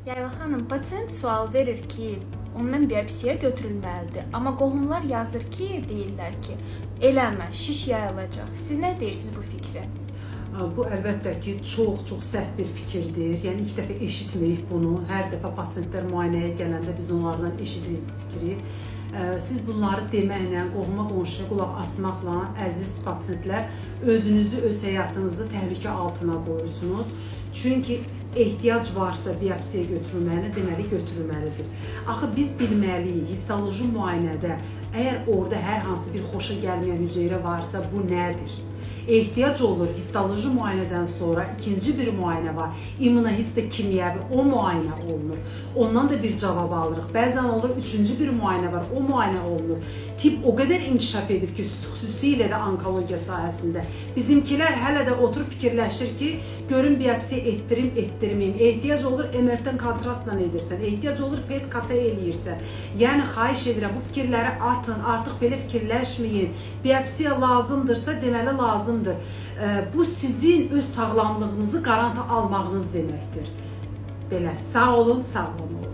Yayla xanım, pasient sual verir ki, ondan biyopsiya götürülməlidir. Amma qohumlar yazır ki, deyirlər ki, eləmə, şiş yayılacaq. Siz nə deyirsiniz bu fikrə? Bu əlbəttə ki, çox səhv bir fikirdir. Yəni ilk dəfə eşitməyib bunu. Hər dəfə pasientlər müayinəyə gələndə biz onlardan eşidirik bu fikri. Siz bunları deməklə, qohuma qonşuya qulaq asmaqla, əziz pasientlər, özünüzü, öz həyatınızı təhlükə altına qoyursunuz. Çünki ehtiyac varsa biyopsiya götürülməli, deməli götürülməlidir. Axı biz bilməliyik, histoloji müayinədə əgər orada hər hansı bir xoşa gəlməyən hüceyrə varsa, bu nədir? Ehtiyac olur, histoloji müayinədən sonra ikinci bir müayinə var. İmmunohistokimyəvi, o müayinə olunur. Ondan da bir cavab alırıq. Bəzən olur, üçüncü bir müayinə var, o müayinə olunur. Tip o qədər inkişaf edib ki, xüsusilə də onkologiya sahəsində. Bizimkilər hələ də oturub fikirləşir ki, görün biyopsiya etdirim, etdirməyim. Ehtiyac olur, MR-dən kontrastla edirsən. Ehtiyac olur, PET-CT eləyirsən. Yəni, xahiş edirəm, bu fikirləri atın, artıq belə fikirləşməyin. Biyopsiya lazımdırsa, deməli lazımdır. Bu sizin öz sağlamlığınızı qarantı almağınız deməkdir. Belə, sağ olun, sağ olun.